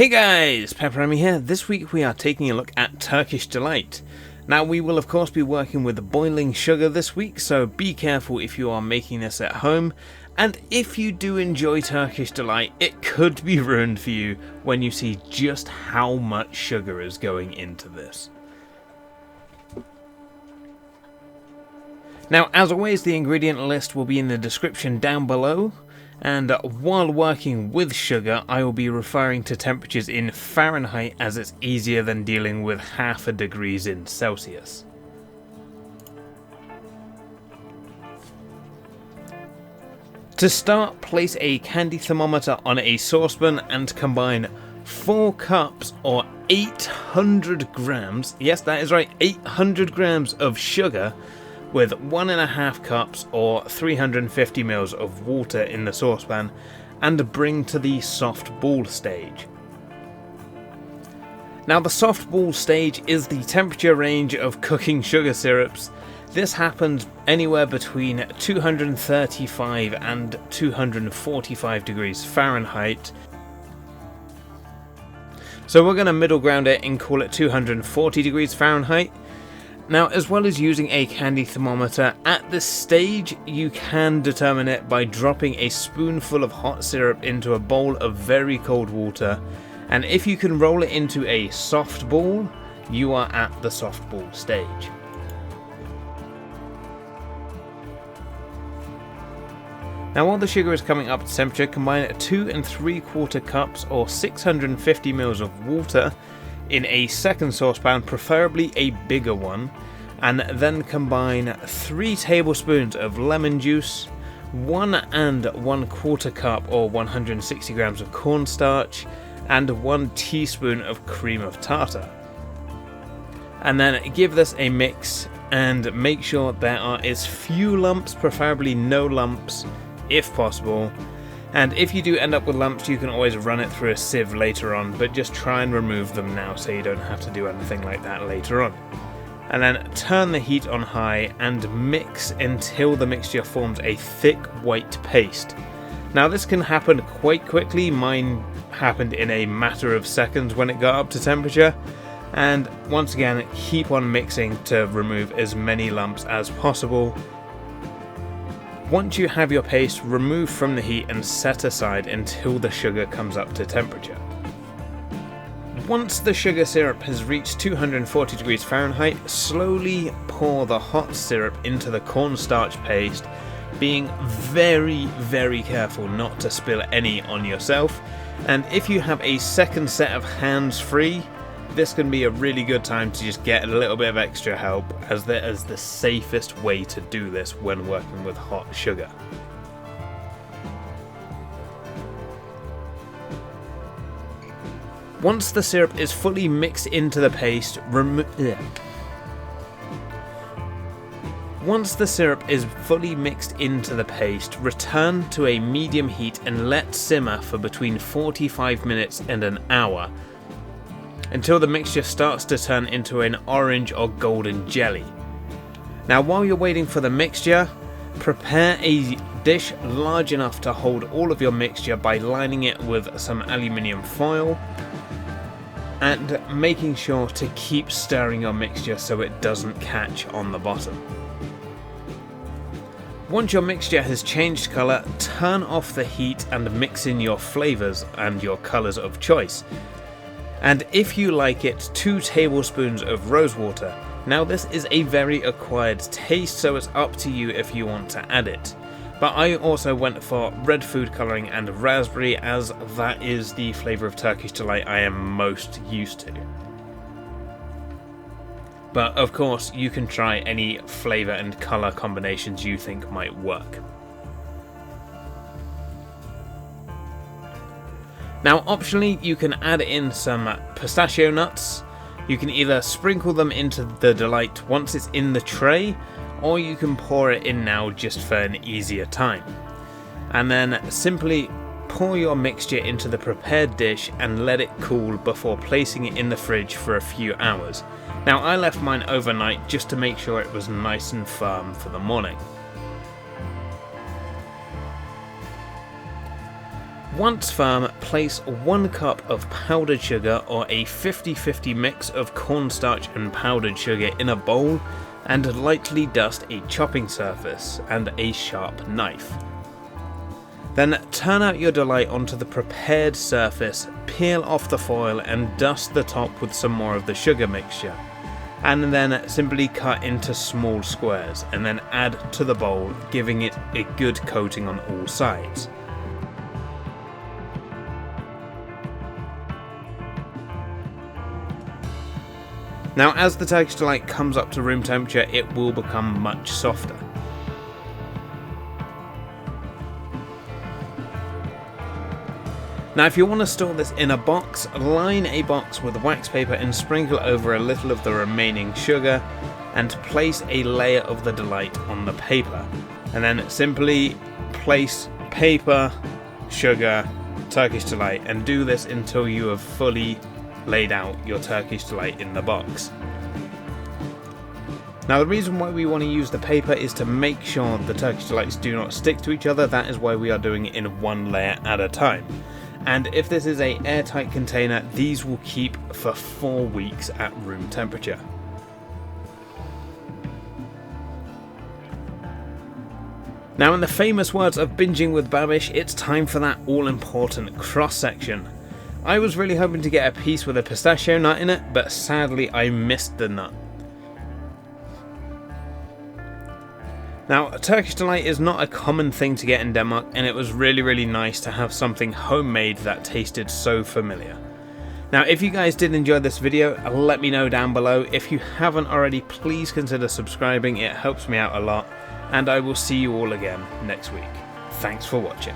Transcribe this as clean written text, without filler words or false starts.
Hey guys, PepperAmmy here. This week we are taking a look at Turkish Delight. Now we will of course be working with boiling sugar this week, so be careful if you are making this at home. And if you do enjoy Turkish Delight, it could be ruined for you when you see just how much sugar is going into this. Now, as always, the ingredient list will be in the description down below, and while working with sugar, I will be referring to temperatures in Fahrenheit as it's easier than dealing with half a degrees in Celsius. To start, place a candy thermometer on a saucepan and combine 4 cups or 800 grams, yes that is right, 800 grams of sugar with 1.5 cups or 350 ml of water in the saucepan and bring to the soft ball stage. Now the soft ball stage is the temperature range of cooking sugar syrups. This happens anywhere between 235 and 245 degrees Fahrenheit. So we're going to middle ground it and call it 240 degrees Fahrenheit. Now, as well as using a candy thermometer, at this stage you can determine it by dropping a spoonful of hot syrup into a bowl of very cold water, and if you can roll it into a soft ball, you are at the soft ball stage. Now while the sugar is coming up to temperature, combine 2 3/4 cups or 650 ml of water in a second saucepan, preferably a bigger one, and then combine 3 tablespoons of lemon juice, 1 1/4 cup or 160 grams of cornstarch, and 1 teaspoon of cream of tartar. And then give this a mix and make sure there are as few lumps, preferably no lumps if possible. And if you do end up with lumps, you can always run it through a sieve later on, but just try and remove them now so you don't have to do anything like that later on. And then turn the heat on high and mix until the mixture forms a thick white paste. Now this can happen quite quickly. Mine happened in a matter of seconds when it got up to temperature. And once again, keep on mixing to remove as many lumps as possible. Once you have your paste, remove from the heat and set aside until the sugar comes up to temperature. Once the sugar syrup has reached 240 degrees Fahrenheit, slowly pour the hot syrup into the cornstarch paste, being very careful not to spill any on yourself. And if you have a second set of hands free, this can be a really good time to just get a little bit of extra help, as that is the safest way to do this when working with hot sugar. Once the syrup is fully mixed into the paste, return to a medium heat and let simmer for between 45 minutes and an hour, until the mixture starts to turn into an orange or golden jelly. Now while you're waiting for the mixture, prepare a dish large enough to hold all of your mixture by lining it with some aluminium foil and making sure to keep stirring your mixture so it doesn't catch on the bottom. Once your mixture has changed colour, turn off the heat and mix in your flavours and your colours of choice. And if you like it, 2 tablespoons of rosewater. Now this is a very acquired taste, so it's up to you if you want to add it. But I also went for red food colouring and raspberry, as that is the flavour of Turkish Delight I am most used to. But of course you can try any flavour and colour combinations you think might work. Now optionally, you can add in some pistachio nuts. You can either sprinkle them into the delight once it's in the tray, or you can pour it in now just for an easier time. And then simply pour your mixture into the prepared dish and let it cool before placing it in the fridge for a few hours. Now I left mine overnight just to make sure it was nice and firm for the morning. Once firm, place 1 cup of powdered sugar or a 50-50 mix of cornstarch and powdered sugar in a bowl and lightly dust a chopping surface and a sharp knife. Then turn out your delight onto the prepared surface, peel off the foil and dust the top with some more of the sugar mixture. And then simply cut into small squares and then add to the bowl, giving it a good coating on all sides. Now, as the Turkish Delight comes up to room temperature, it will become much softer. Now, if you want to store this in a box, line a box with wax paper and sprinkle over a little of the remaining sugar and place a layer of the delight on the paper. And then simply place paper, sugar, Turkish Delight, and do this until you have fully laid out your Turkish Delight in the box. Now, the reason why we want to use the paper is to make sure the Turkish Delights do not stick to each other. That is why we are doing it in 1 layer at a time. And if this is an airtight container, these will keep for 4 weeks at room temperature. Now, in the famous words of Binging with Babish, it's time for that all-important cross-section. I was really hoping to get a piece with a pistachio nut in it, but sadly I missed the nut. Now, Turkish Delight is not a common thing to get in Denmark, and it was really nice to have something homemade that tasted so familiar. Now, if you guys did enjoy this video, let me know down below. If you haven't already, please consider subscribing, it helps me out a lot, and I will see you all again next week. Thanks for watching.